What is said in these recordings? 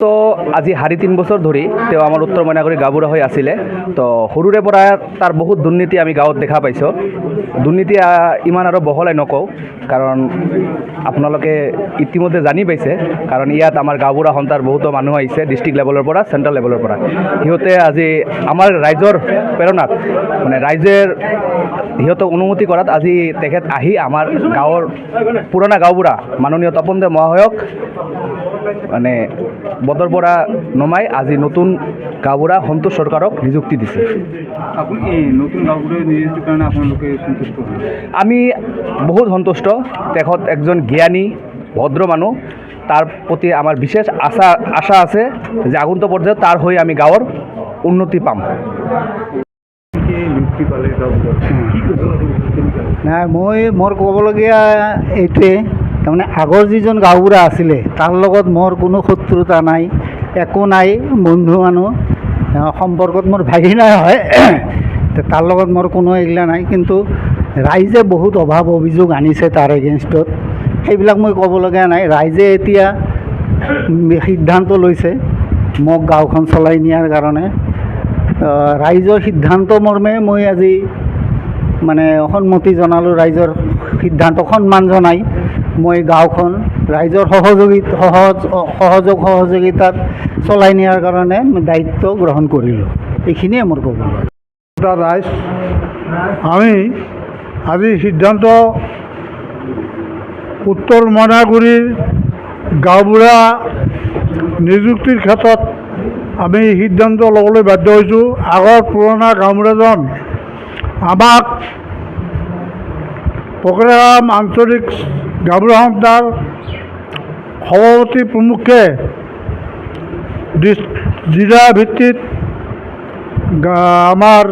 তো আজি 3.5 বছৰ ধৰি তেওঁ আমাৰ উত্তৰ মইনাগুৰি গাঁওবুঢ়া হৈ আছিলে। তো সৰুৰে পৰা তাৰ বহুত দুৰ্নীতি আমি গাঁৱত দেখা পাইছোঁ। দুৰ্নীতি ইমান আৰু বহলাই নকওঁ, কাৰণ আপোনালোকে ইতিমধ্যে জানি পাইছে, কাৰণ ইয়াত আমাৰ গাঁওবুঢ়া সন্থাৰ বহুতো মানুহ আহিছে ডিষ্ট্ৰিক্ট লেভেলৰ পৰা, চেণ্ট্ৰেল লেভেলৰ পৰা। সিহঁতে আজি আমাৰ ৰাইজৰ প্ৰেৰণাত, মানে ৰাইজেৰ সিহঁতক অনুমতি কৰাত আজি তেখেত আহি আমাৰ গাঁৱৰ পুৰণা গাঁওবুঢ়া মাননীয় তপন দেৱ মহাশয়ক মানে বদৰ পৰা নমাই আজি নতুন গাঁওবুঢ়া সন্তোষ সৰকাৰক নিযুক্তি দিছে। আপুনি এই নতুন গাঁওবুঢ়া নিযুক্তিৰ কাৰণে আপোনালোকে সন্তুষ্ট? আমি বহুত সন্তুষ্ট। তেখেত একজন জ্ঞানী ভদ্ৰ মানুহ, তাৰ প্ৰতি আমাৰ বিশেষ আশা আছে যে আগন্তুক পৰ্যায়ত তাৰ হৈ আমি গাঁৱৰ উন্নতি পাম। নাই, মোৰ ক'বলগীয়া এইটোৱে, তাৰমানে আগৰ যিজন গাঁওবুঢ়া আছিলে তাৰ লগত মোৰ কোনো শত্ৰুতা নাই, একো নাই, বন্ধু মানুহ, সম্পৰ্কত মোৰ ভাগিনাই হয়। তাৰ লগত মোৰ কোনো এইগিলা নাই, কিন্তু ৰাইজে বহুত অভাৱ অভিযোগ আনিছে তাৰ এগেইনষ্টত। সেইবিলাক মই ক'বলগীয়া নাই। ৰাইজে এতিয়া সিদ্ধান্ত লৈছে মোক গাঁওখন চলাই নিয়াৰ কাৰণে। ৰাইজৰ সিদ্ধান্ত মৰ্মে মই আজি মানে সন্মতি জনালোঁ। ৰাইজৰ সিদ্ধান্তক সন্মান জনাই মই গাঁওখন ৰাইজৰ সহযোগিতাত চলাই নিয়াৰ কাৰণে দায়িত্ব গ্ৰহণ কৰিলোঁ। এইখিনিয়ে মোৰ ক'ব। ৰাইজ আমি আজি সিদ্ধান্ত উত্তৰ মইনাগুৰিৰ গাঁওবুঢ়া নিযুক্তিৰ ক্ষেত্ৰত আমি সিদ্ধান্ত ল'বলৈ বাধ্য হৈছোঁ। আগৰ পুৰণা গাঁওবুঢ়াজন আমাক পকৰাগাম আঞ্চলিক গাঁওবুঢ়া সন্থাৰ সভাপতি প্ৰমুখ্যে জিলা ভিত্তিত আমাৰ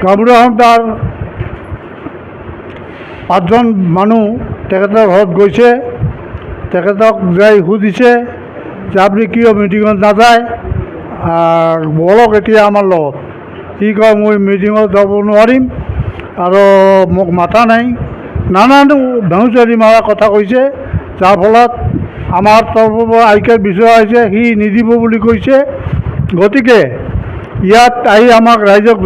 গাঁওবুঢ়া সন্থাৰ 5জন মানুহ তেখেতৰ ঘৰত গৈছে। তেখেতক যাই সুধিছে যে আপুনি কিয় মিটিঙত নাযায়, বলক এতিয়া আমাৰ লগত। সি কয় মই মিটিঙত যাব নোৱাৰিম আৰু মোক মাতা নাই, নানান ভেউচাৰি মাৰা কথা কৈছে, যাৰ ফলত আমাৰ তৰফৰ পৰা আই কাৰ্ড বিচৰা হৈছে, সি নিদিব বুলি কৈছে। গতিকে ইয়াত আহি আমাক ৰাইজক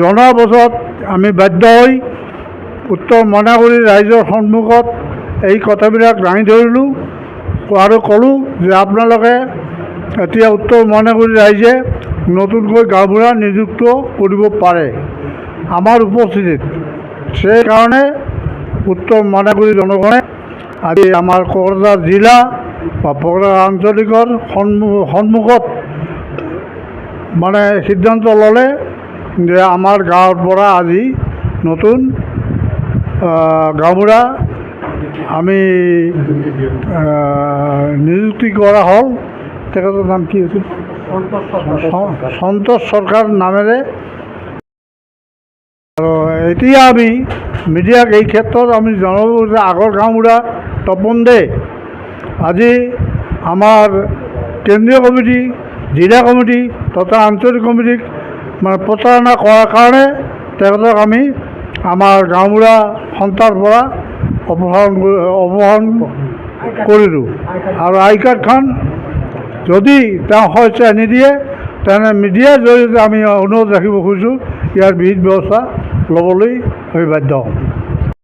জনোৱাৰ পাছত আমি বাধ্য হৈ উত্তৰ মইনাগুৰিৰ ৰাইজৰ সন্মুখত এই কথাবিলাক দাঙি ধৰিলোঁ আৰু ক'লোঁ যে আপোনালোকে এতিয়া উত্তৰ মইনাগুৰিৰ ৰাইজে নতুনকৈ গাঁওবুঢ়া নিযুক্ত কৰিব পাৰে আমাৰ উপস্থিতিত। সেইকাৰণে উত্তৰ মইনাগুৰি জনগণে আজি আমাৰ কোকৰাঝাৰ জিলা বা কোকৰাঝাৰ আঞ্চলিকৰ সন্মুখত মানে সিদ্ধান্ত ল'লে যে আমাৰ গাঁৱৰ পৰা আজি নতুন গাঁওবুঢ়া আমি নিযুক্তি কৰা হ'ল। তেখেতৰ নাম কি আছিল? সন্তোষ সৰকাৰ নামেৰে। আৰু এতিয়া আমি মিডিয়াক এই ক্ষেত্ৰত আমি জনাব যে আগৰ গাঁওবুঢ়া তপন দে আজি আমাৰ কেন্দ্ৰীয় কমিটি, জিলা কমিটি তথা আঞ্চলিক কমিটিক মানে প্ৰতাৰণা কৰাৰ কাৰণে তেখেতক আমি আমাৰ গাঁওবুঢ়া সন্থাৰ পৰা অপসাৰণ কৰিলোঁ। আৰু আই কাৰ্ডখন যদি তেওঁ সহায় নিদিয়ে তেনে মিডিয়াৰ জৰিয়তে আমি অনুৰোধ ৰাখিব খুজিছোঁ ইয়াৰ বিহিত ব্যৱস্থা ল'বলৈ আমি বাধ্য হ'ম।